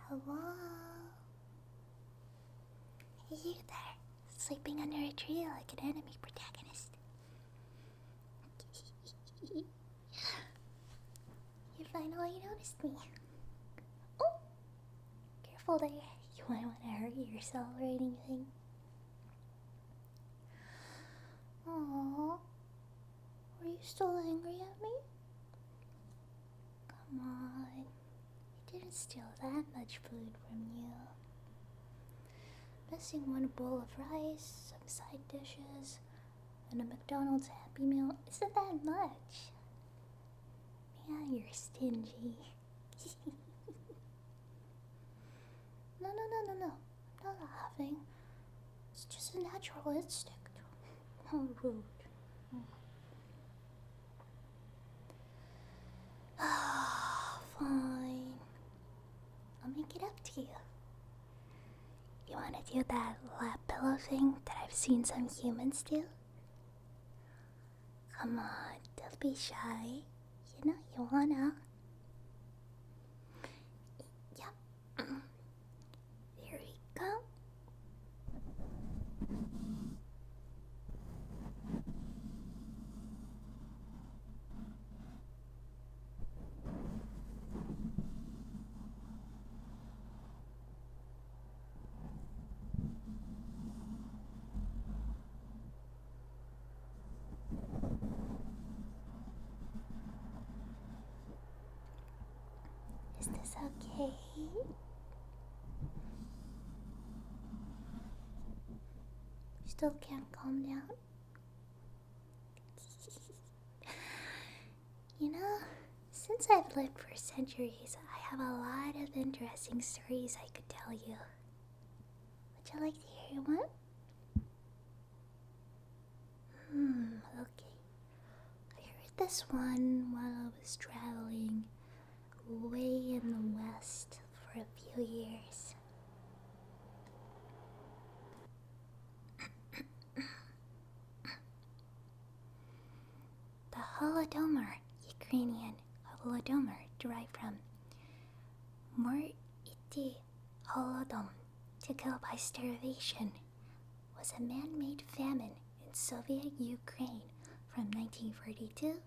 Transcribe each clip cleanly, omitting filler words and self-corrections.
Hello? Hey, you there, sleeping under a tree like an enemy protagonist. You finally noticed me. Oh! Careful there, you might want to hurt yourself or anything. Aww. Are you still angry at me? Come on. I didn't steal that much food from you. Missing one bowl of rice, some side dishes, and a McDonald's Happy Meal isn't that much. Yeah, you're stingy. No. I'm not laughing. It's just a natural instinct. How rude. Fine. I'll make it up to you. You wanna do that lap pillow thing that I've seen some humans do? Come on, don't be shy. You know you wanna. Yep. Here we go. Is this okay? Still can't calm down? You know, since I've lived for centuries, I have a lot of interesting stories I could tell you. Would you like to hear one? Okay. I heard this one while I was traveling way in the west for a few years. The Holodomor, Ukrainian Holodomor, derived from Mor iti Holodom, to kill by starvation, was a man-made famine in Soviet Ukraine from 1942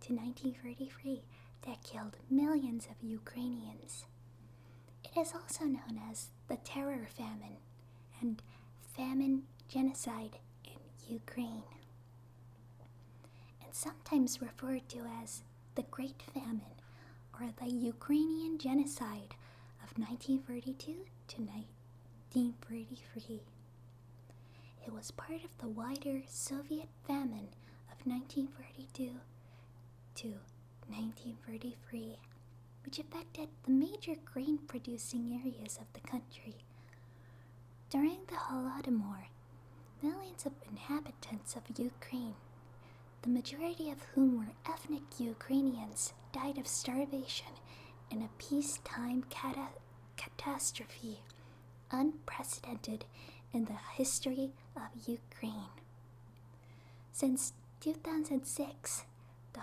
to 1943 that killed millions of Ukrainians. It is also known as the Terror Famine and Famine Genocide in Ukraine, and sometimes referred to as the Great Famine or the Ukrainian Genocide of 1942 to 1943. It was part of the wider Soviet famine of 1942 to 1943, which affected the major grain-producing areas of the country. During the Holodomor, millions of inhabitants of Ukraine, the majority of whom were ethnic Ukrainians, died of starvation in a peacetime catastrophe unprecedented in the history of Ukraine. Since 2006, the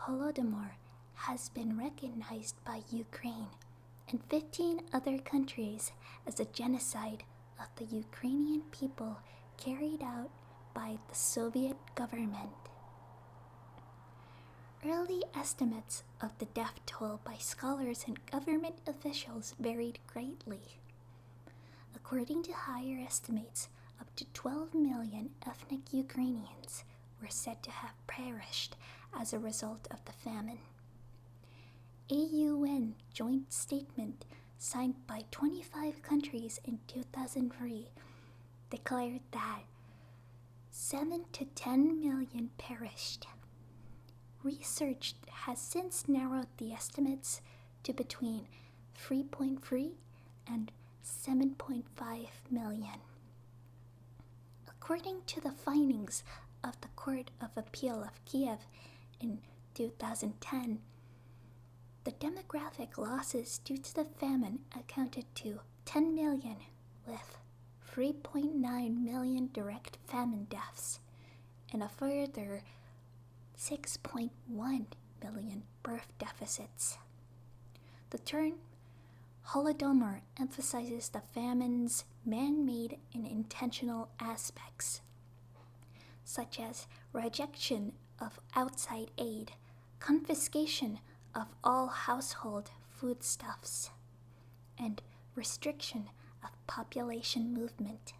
Holodomor has been recognized by Ukraine and 15 other countries as a genocide of the Ukrainian people carried out by the Soviet government. Early estimates of the death toll by scholars and government officials varied greatly. According to higher estimates, up to 12 million ethnic Ukrainians were said to have perished as a result of the famine. A UN joint statement signed by 25 countries in 2003 declared that 7 to 10 million perished. Research has since narrowed the estimates to between 3.3 and 7.5 million. According to the findings of the Court of Appeal of Kiev in 2010, the demographic losses due to the famine accounted to 10 million, with 3.9 million direct famine deaths and a further 6.1 million birth deficits. The term Holodomor emphasizes the famine's man-made and intentional aspects, such as rejection of outside aid, confiscation of all household foodstuffs, and restriction of population movement.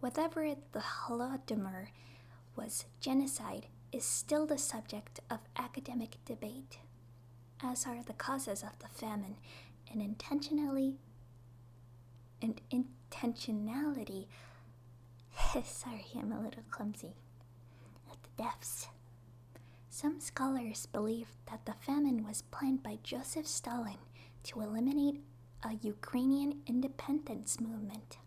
Whether the Holodomor was genocide is still the subject of academic debate, as are the causes of the famine and intentionality sorry, I'm a little clumsy, of the deaths. Some scholars believe that the famine was planned by Joseph Stalin to eliminate a Ukrainian independence movement,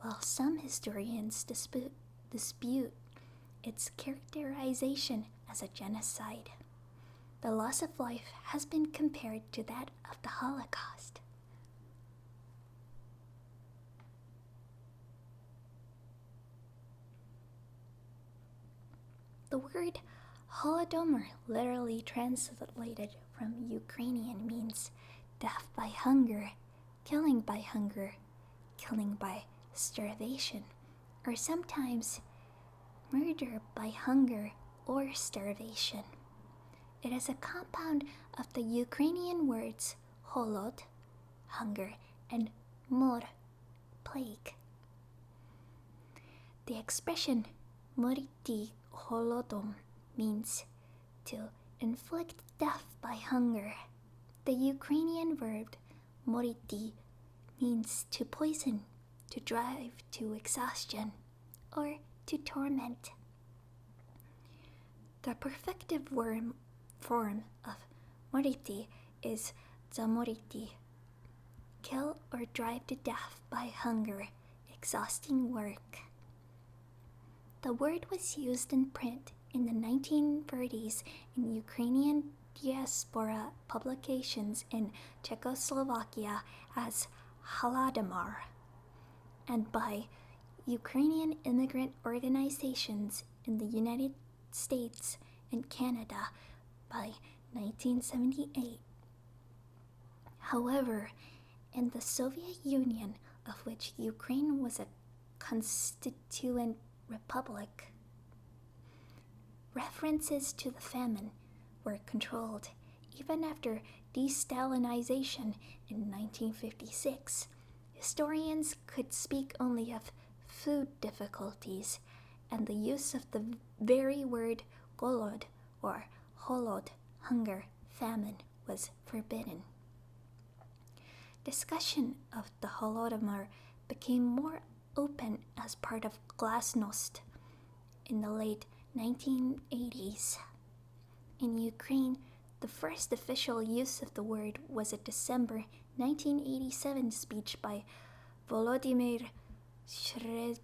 while some historians dispute its characterization as a genocide. The loss of life has been compared to that of the Holocaust. The word Holodomor, literally translated from Ukrainian, means death by hunger, killing by starvation, or sometimes murder by hunger or starvation. It is a compound of the Ukrainian words holod, hunger, and mor, plague. The expression moriti holodom means to inflict death by hunger. The Ukrainian verb moriti means to poison, to drive to exhaustion, or to torment. The perfective form of moriti is zamoriti, kill or drive to death by hunger, exhausting work. The word was used in print in the 1930s in Ukrainian diaspora publications in Czechoslovakia as Holodomor, and by Ukrainian immigrant organizations in the United States and Canada by 1978. However, in the Soviet Union, of which Ukraine was a constituent republic, references to the famine were controlled. Even after de-Stalinization in 1956, historians could speak only of food difficulties, and the use of the very word golod or holod, hunger, famine, was forbidden. Discussion of the Holodomor became more open as part of glasnost in the late 1980s. In Ukraine, the first official use of the word was a December 1987 speech by Volodymyr Shcherbitsky,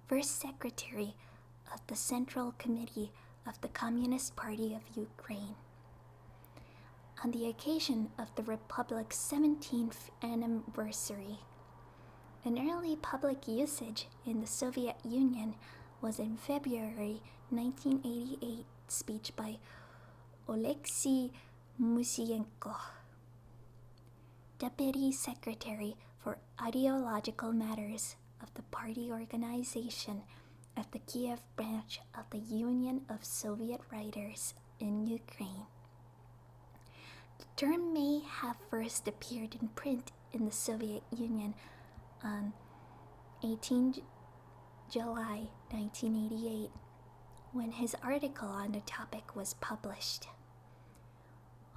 first secretary of the Central Committee of the Communist Party of Ukraine, on the occasion of the Republic's 17th anniversary. An early public usage in the Soviet Union was in February 1988 speech by Oleksiy Musyenko, Deputy Secretary for Ideological Matters of the party organization of the Kiev branch of the Union of Soviet Writers in Ukraine. The term may have first appeared in print in the Soviet Union on 18 July 1988, when his article on the topic was published.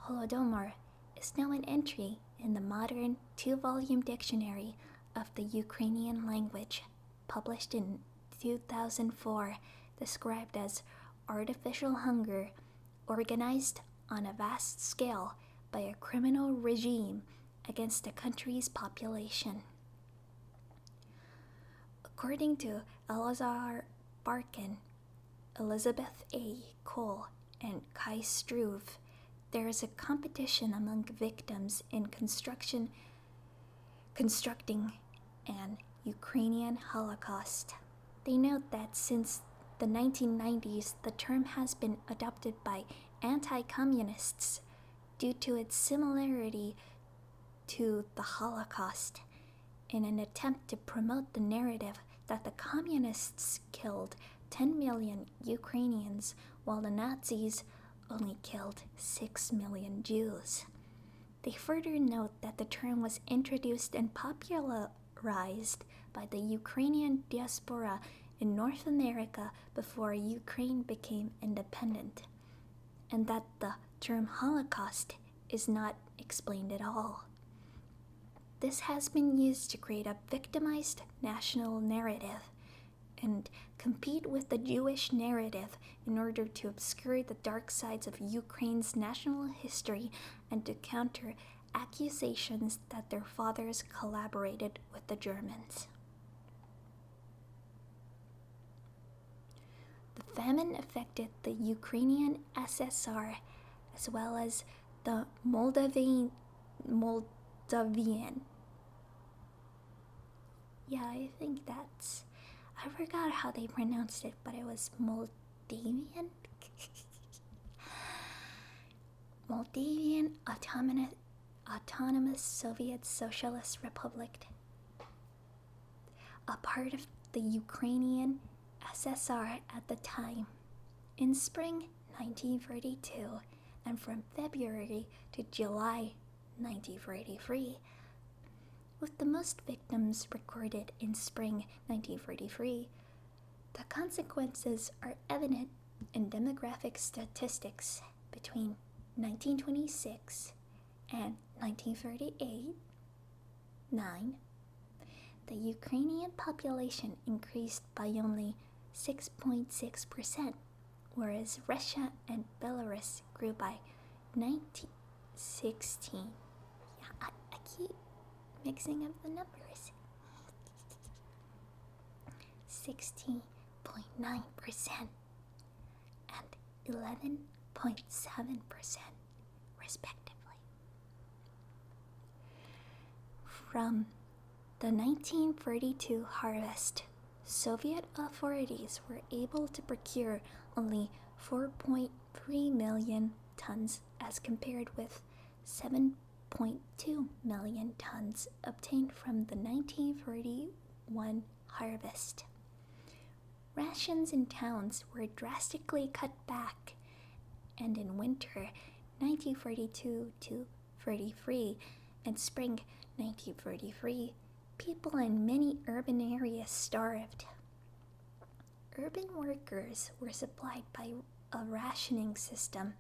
Holodomor is now an entry in the modern 2-volume dictionary of the Ukrainian language, published in 2004, described as artificial hunger organized on a vast scale by a criminal regime against the country's population. According to Elazar Barkin, Elizabeth A. Cole, and Kai Struve, there is a competition among victims in constructing an Ukrainian Holocaust. They note that since the 1990s, the term has been adopted by anti-communists due to its similarity to the Holocaust, in an attempt to promote the narrative that the communists killed 10 million Ukrainians while the Nazis only killed 6 million Jews. They further note that the term was introduced and popularized by the Ukrainian diaspora in North America before Ukraine became independent, and that the term Holocaust is not explained at all. This has been used to create a victimized national narrative and compete with the Jewish narrative in order to obscure the dark sides of Ukraine's national history and to counter accusations that their fathers collaborated with the Germans. The famine affected the Ukrainian SSR as well as the Moldavian. Yeah, I think that's... I forgot how they pronounced it, but it was Moldavian? Moldavian Autonomous Soviet Socialist Republic, a part of the Ukrainian SSR at the time. In spring 1942 and from February to July 1943, with the most victims recorded in spring 1943, the consequences are evident in demographic statistics between 1926 and 1938-9. The Ukrainian population increased by only 6.6%, whereas Russia and Belarus grew by 16. Yeah, I keep mixing up the numbers. 16.9% and 11.7% respectively. From the 1942 harvest, Soviet authorities were able to procure only 4.3 million tons as compared with 7.2 million tons obtained from the 1941 harvest. Rations in towns were drastically cut back, and in winter 1942-43 and spring 1943, people in many urban areas starved. Urban workers were supplied by a rationing system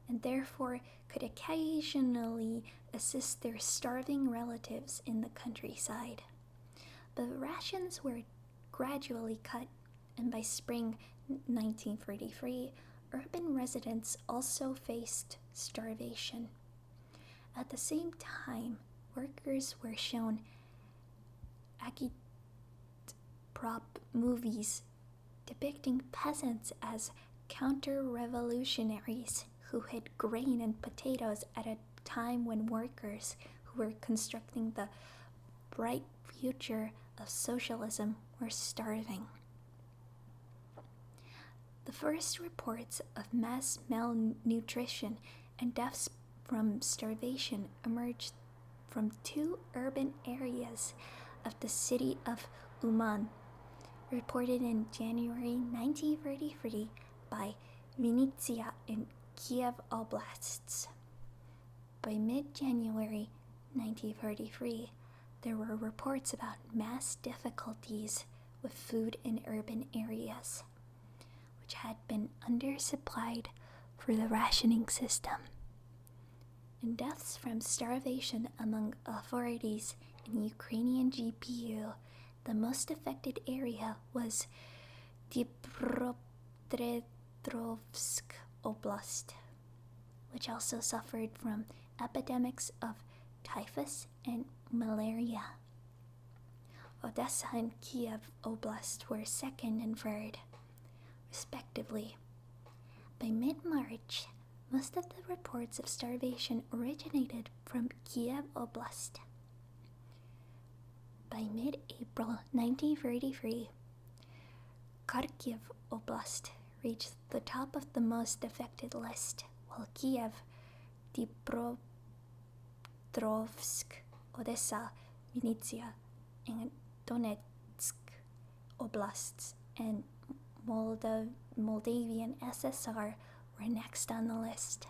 and therefore could occasionally assist their starving relatives in the countryside. But rations were gradually cut, and by spring 1943, urban residents also faced starvation. At the same time, workers were shown agitprop movies depicting peasants as counter-revolutionaries who hid grain and potatoes at a time when workers who were constructing the bright future of socialism were starving. The first reports of mass malnutrition and deaths from starvation emerged from two urban areas of the city of Uman, reported in January 1933 by Vinnytsia in Kiev Oblasts. By mid-January 1933, there were reports about mass difficulties with food in urban areas, which had been undersupplied for the rationing system, and deaths from starvation among authorities in Ukrainian GPU. The most affected area was Dnipropetrovsk Oblast, which also suffered from epidemics of typhus and malaria. Odessa and Kiev Oblast were second and third, respectively. By mid-March, most of the reports of starvation originated from Kiev Oblast. By mid-April 1933, Kharkiv Oblast reached the top of the most affected list, while Kiev, Dnipropetrovsk, Odessa, Vinnytsia, and Donetsk oblasts and Moldavian SSR were next on the list.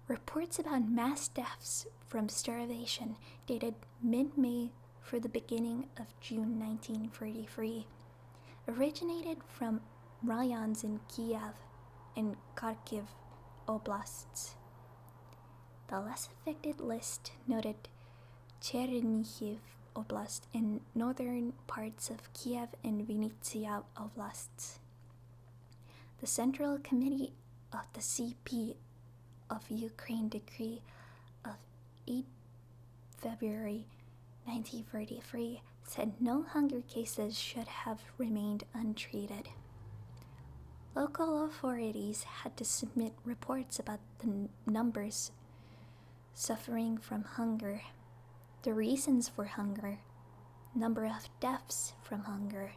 Reports about mass deaths from starvation dated mid-May for the beginning of June 1943 originated from rayons in Kiev and Kharkiv oblasts. The less affected list noted Chernihiv Oblast and northern parts of Kiev and Vinnytsia oblasts. The Central Committee of the CP of Ukraine decree of 8 February 1943 said no hunger cases should have remained untreated. Local authorities had to submit reports about the numbers suffering from hunger, the reasons for hunger, number of deaths from hunger,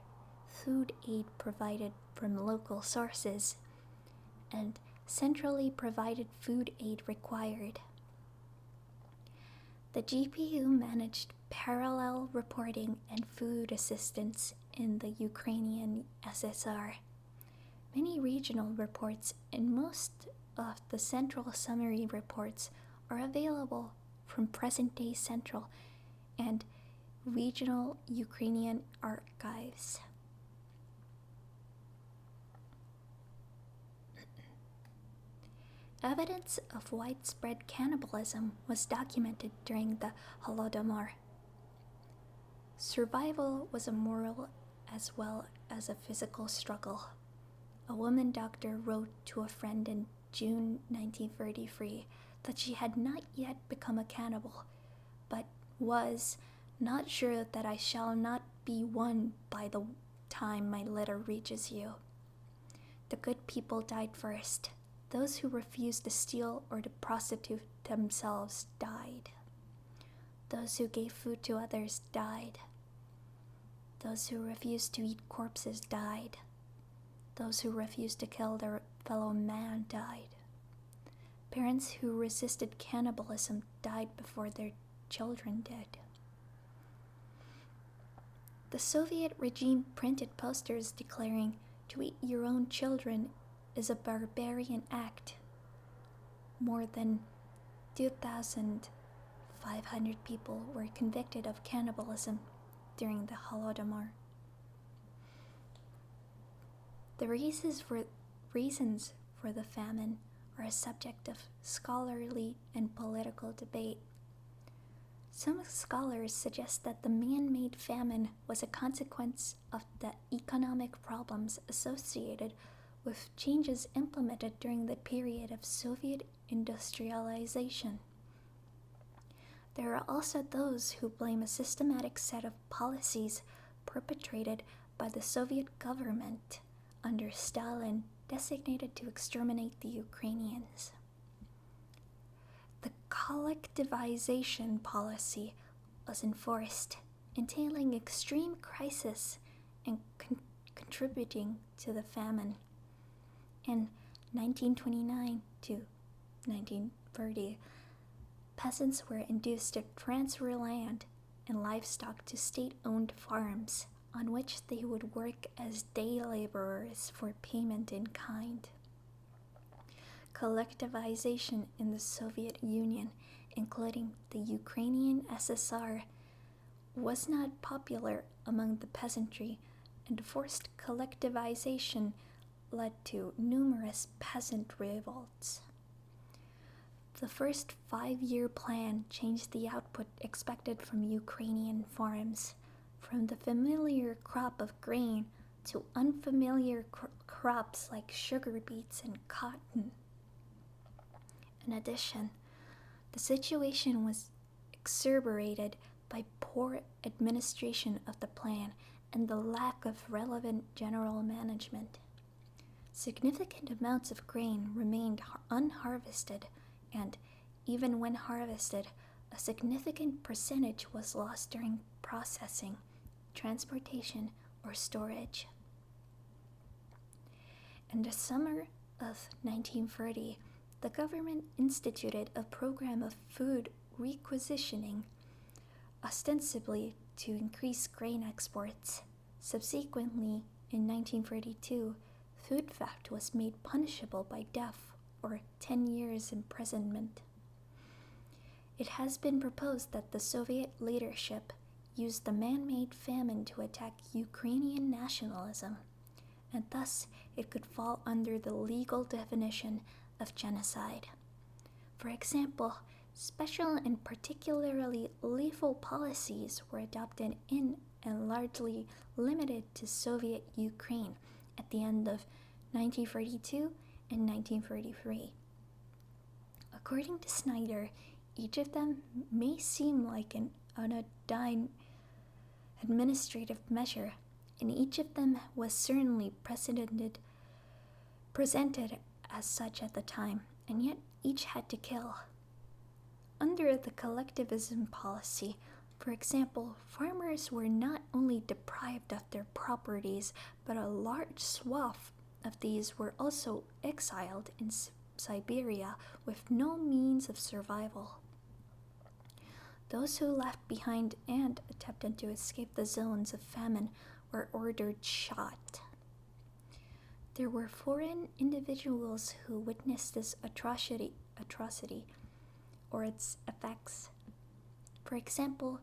food aid provided from local sources, and centrally provided food aid required. The GPU managed parallel reporting and food assistance in the Ukrainian SSR. Many regional reports and most of the central summary reports are available from present-day central and regional Ukrainian archives. Evidence of widespread cannibalism was documented during the Holodomor. Survival was a moral as well as a physical struggle. A woman doctor wrote to a friend in June 1933 that she had not yet become a cannibal, but was not sure that I shall not be one by the time my letter reaches you. The good people died first. Those who refused to steal or to prostitute themselves died. Those who gave food to others died. Those who refused to eat corpses died. Those who refused to kill their fellow man died. Parents who resisted cannibalism died before their children did. The Soviet regime printed posters declaring to eat your own children is a barbarian act. More than 2,500 people were convicted of cannibalism during the Holodomor. The reasons for the famine are a subject of scholarly and political debate. Some scholars suggest that the man-made famine was a consequence of the economic problems associated with changes implemented during the period of Soviet industrialization. There are also those who blame a systematic set of policies perpetrated by the Soviet government under Stalin, designated to exterminate the Ukrainians. The collectivization policy was enforced, entailing extreme crisis and contributing to the famine. In 1929 to 1930, peasants were induced to transfer land and livestock to state-owned farms, on which they would work as day laborers for payment in kind. Collectivization in the Soviet Union, including the Ukrainian SSR, was not popular among the peasantry, and forced collectivization led to numerous peasant revolts. The first 5-year plan changed the output expected from Ukrainian farms, from the familiar crop of grain to unfamiliar crops like sugar beets and cotton. In addition, the situation was exacerbated by poor administration of the plan and the lack of relevant general management. Significant amounts of grain remained unharvested, and even when harvested, a significant percentage was lost during processing, transportation, or storage. In the summer of 1940, the government instituted a program of food requisitioning, ostensibly to increase grain exports. Subsequently, in 1942, food theft was made punishable by death or 10 years imprisonment. It has been proposed that the Soviet leadership used the man-made famine to attack Ukrainian nationalism, and thus it could fall under the legal definition of genocide. For example, special and particularly lethal policies were adopted in and largely limited to Soviet Ukraine at the end of 1942 and 1943. According to Snyder, each of them may seem like an anodyne administrative measure, and each of them was certainly presented as such at the time, and yet each had to kill. Under the collectivism policy, for example, farmers were not only deprived of their properties, but a large swath of these were also exiled in Siberia with no means of survival. Those who left behind and attempted to escape the zones of famine were ordered shot. There were foreign individuals who witnessed this atrocity or its effects. For example,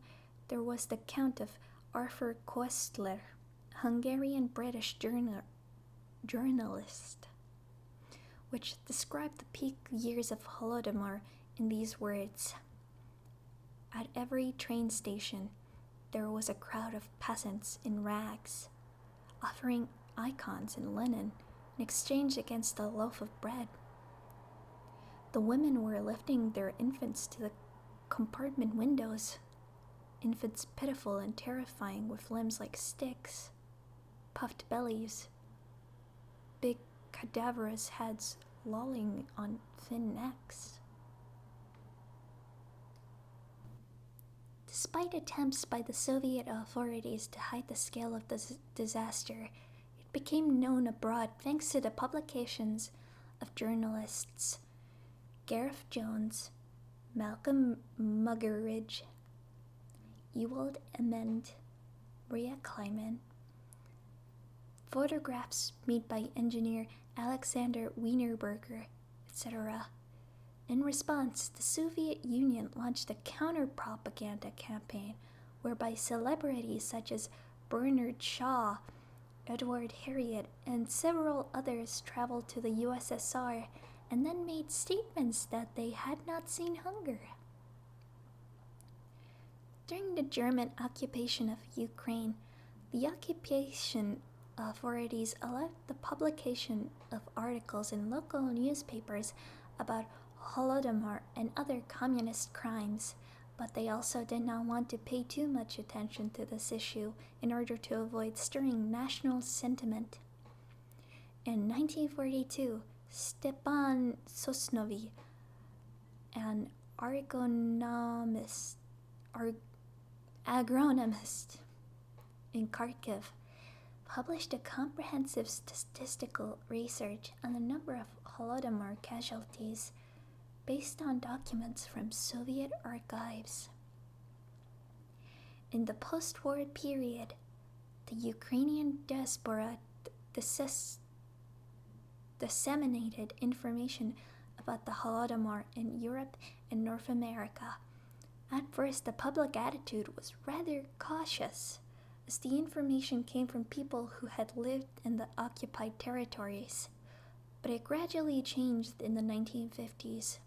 there was the Count of Arthur Koestler, a Hungarian-British journalist, which described the peak years of Holodomor in these words: "At every train station, there was a crowd of peasants in rags, offering icons and linen in exchange against a loaf of bread. The women were lifting their infants to the compartment windows, infants pitiful and terrifying with limbs like sticks, puffed bellies, big cadaverous heads lolling on thin necks." Despite attempts by the Soviet authorities to hide the scale of the disaster, it became known abroad thanks to the publications of journalists Gareth Jones, Malcolm Muggeridge, Ewald Ament, Maria Kleiman, photographs made by engineer Alexander Wienerberger, etc. In response, the Soviet Union launched a counter-propaganda campaign whereby celebrities such as Bernard Shaw, Edward Harriet, and several others traveled to the USSR and then made statements that they had not seen hunger. During the German occupation of Ukraine, the occupation authorities allowed the publication of articles in local newspapers about Holodomor and other communist crimes, but they also did not want to pay too much attention to this issue in order to avoid stirring national sentiment. In 1942, Stepan Sosnovy, an agronomist in Kharkiv, published a comprehensive statistical research on the number of Holodomor casualties based on documents from Soviet archives. In the post-war period, the Ukrainian diaspora disseminated information about the Holodomor in Europe and North America. At first, the public attitude was rather cautious, as the information came from people who had lived in the occupied territories, but it gradually changed in the 1950s.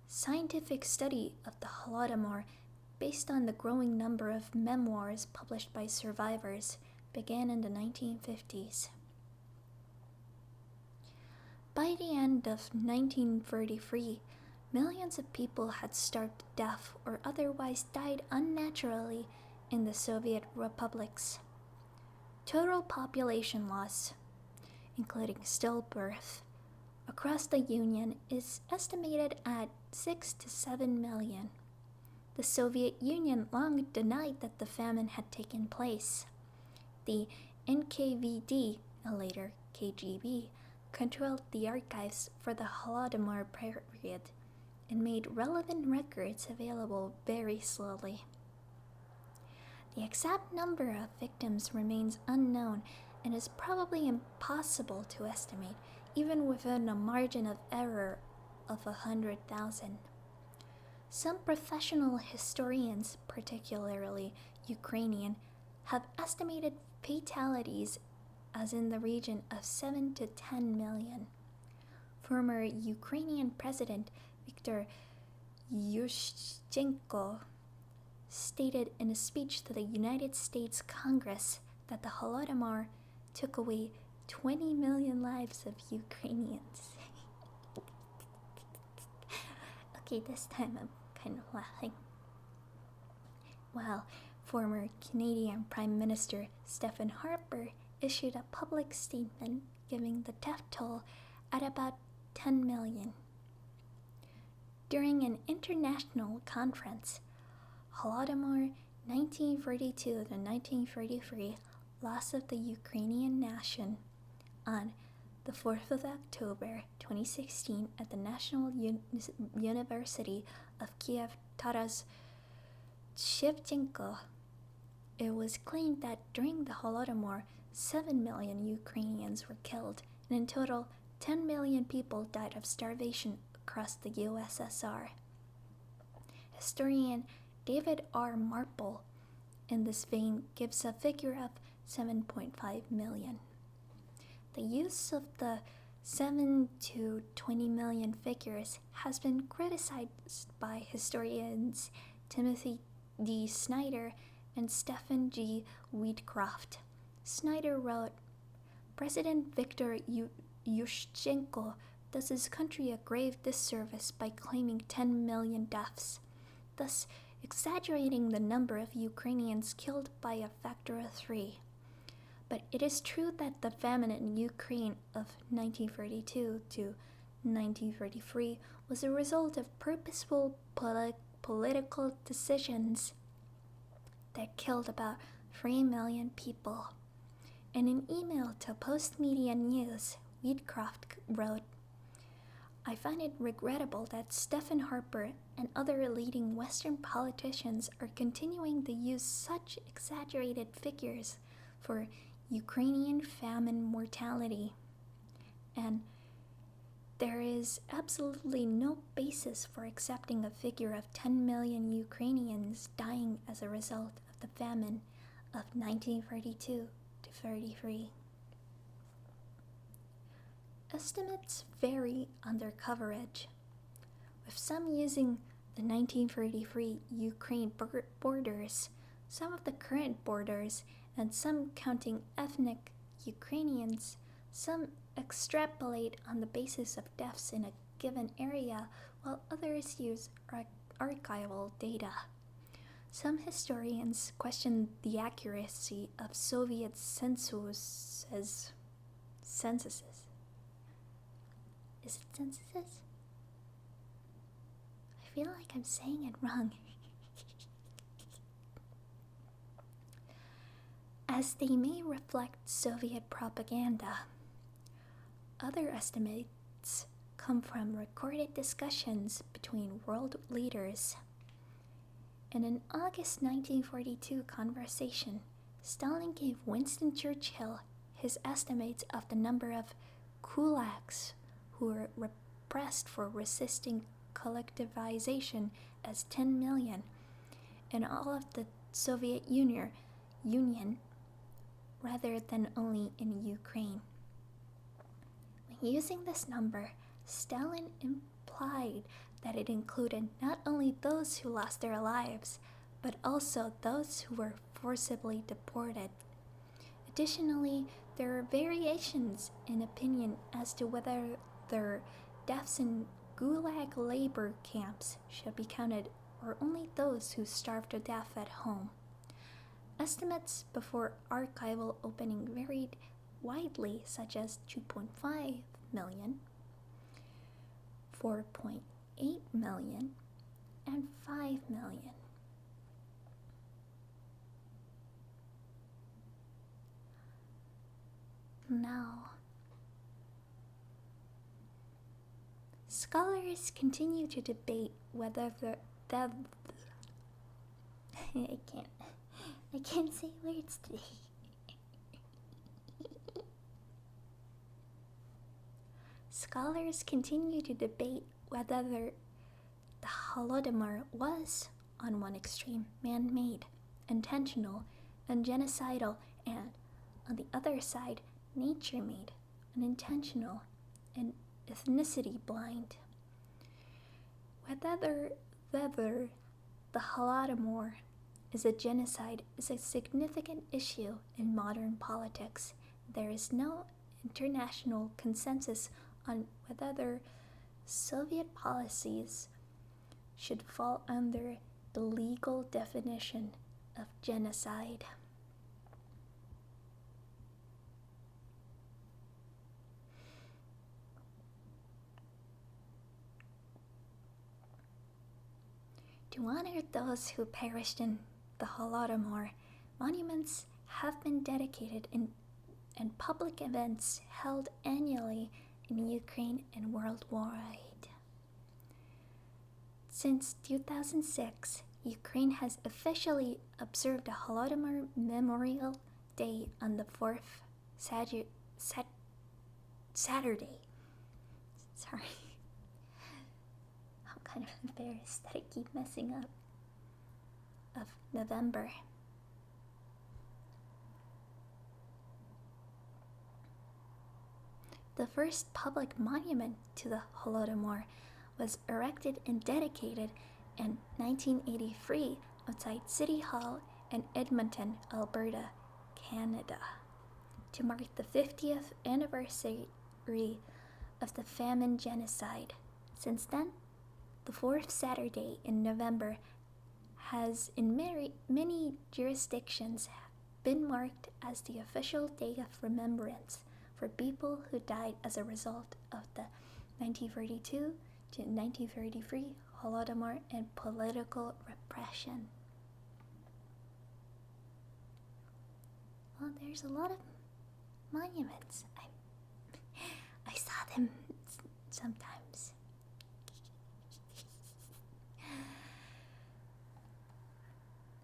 Scientific study of the Holodomor, based on the growing number of memoirs published by survivors, began in the 1950s. By the end of 1933, millions of people had starved to death or otherwise died unnaturally in the Soviet republics. Total population loss, including stillbirth, across the Union is estimated at 6 to 7 million. The Soviet Union long denied that the famine had taken place. The NKVD, and later KGB, controlled the archives for the Holodomor period and made relevant records available very slowly. The exact number of victims remains unknown and is probably impossible to estimate, even within a margin of error of 100,000. Some professional historians, particularly Ukrainian, have estimated fatalities as in the region of 7 to 10 million. Former Ukrainian President Viktor Yushchenko stated in a speech to the United States Congress that the Holodomor took away 20 million lives of Ukrainians. Okay, this time I'm kind of laughing. While former Canadian Prime Minister Stephen Harper issued a public statement giving the death toll at about 10 million. During an international conference, Holodomor 1942 to 1943, Loss of the Ukrainian Nation, on the 4th of October 2016 at the National University of Kiev Taras Shevchenko. It was claimed that during the Holodomor, 7 million Ukrainians were killed, and in total, 10 million people died of starvation across the USSR. Historian David R. Marple, in this vein, gives a figure of 7.5 million. The use of the 7 to 20 million figures has been criticized by historians Timothy D. Snyder and Stephen G. Wheatcroft. Snyder wrote, President Viktor Yushchenko does his country a grave disservice by claiming 10 million deaths, thus exaggerating the number of Ukrainians killed by a factor of 3. But it is true that the famine in Ukraine of 1932 to 1933 was a result of purposeful political decisions that killed about 3 million people. In an email to Post Media News, Wheatcroft wrote, I find it regrettable that Stephen Harper and other leading Western politicians are continuing to use such exaggerated figures for Ukrainian famine mortality, and there is absolutely no basis for accepting a figure of 10 million Ukrainians dying as a result of the famine of 1932 to 33. Estimates vary on their coverage, with some using the 1933 Ukraine borders, some of the current borders, and some counting ethnic Ukrainians. Some extrapolate on the basis of deaths in a given area, while others use archival data. Some historians question the accuracy of Soviet censuses. Is it censuses? I feel like I'm saying it wrong. As they may reflect Soviet propaganda. Other estimates come from recorded discussions between world leaders. In an August 1942 conversation, Stalin gave Winston Churchill his estimates of the number of kulaks who were repressed for resisting collectivization as 10 million, and all of the Soviet Union rather than only in Ukraine. When using this number, Stalin implied that it included not only those who lost their lives, but also those who were forcibly deported. Additionally, there are variations in opinion as to whether their deaths in Gulag labor camps should be counted or only those who starved to death at home. Estimates before archival opening varied widely, such as 2.5 million, 4.8 million, and 5 million. Now, Scholars continue to debate whether the I can't say words today. Scholars continue to debate whether the Holodomor was, on one extreme, man-made, intentional, and genocidal, and, on the other side, nature-made, unintentional, and ethnicity blind. Whether the Holodomor is a genocide is a significant issue in modern politics. There is no international consensus on whether Soviet policies should fall under the legal definition of genocide. To honor those who perished in the Holodomor, monuments have been dedicated and public events held annually in Ukraine and worldwide. Since 2006, Ukraine has officially observed a Holodomor Memorial Day on the fourth Saturday. Sorry. I'm kind of embarrassed that I keep messing up. Of November. The first public monument to the Holodomor was erected and dedicated in 1983 outside City Hall in Edmonton, Alberta, Canada, to mark the 50th anniversary of the famine genocide. Since then, the fourth Saturday in November has in many jurisdictions been marked as the official day of remembrance for people who died as a result of the 1932 to 1933 Holodomor and political repression. Well, there's a lot of monuments. I saw them sometimes.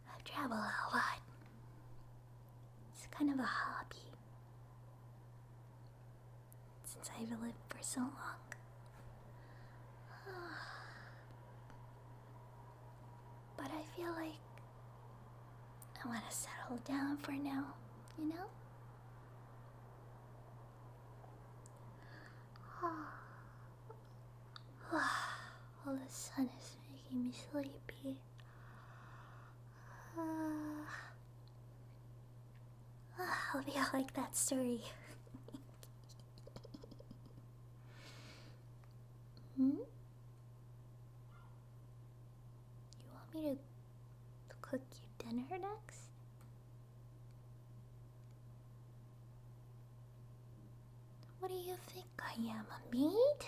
I travel a lot. It's kind of a hobby since I've lived for so long. But I feel like I want to settle down for now, you know? All the sun is making me sleepy. I'll be like that story. You want me to cook you dinner next? What do you think I am, a maid?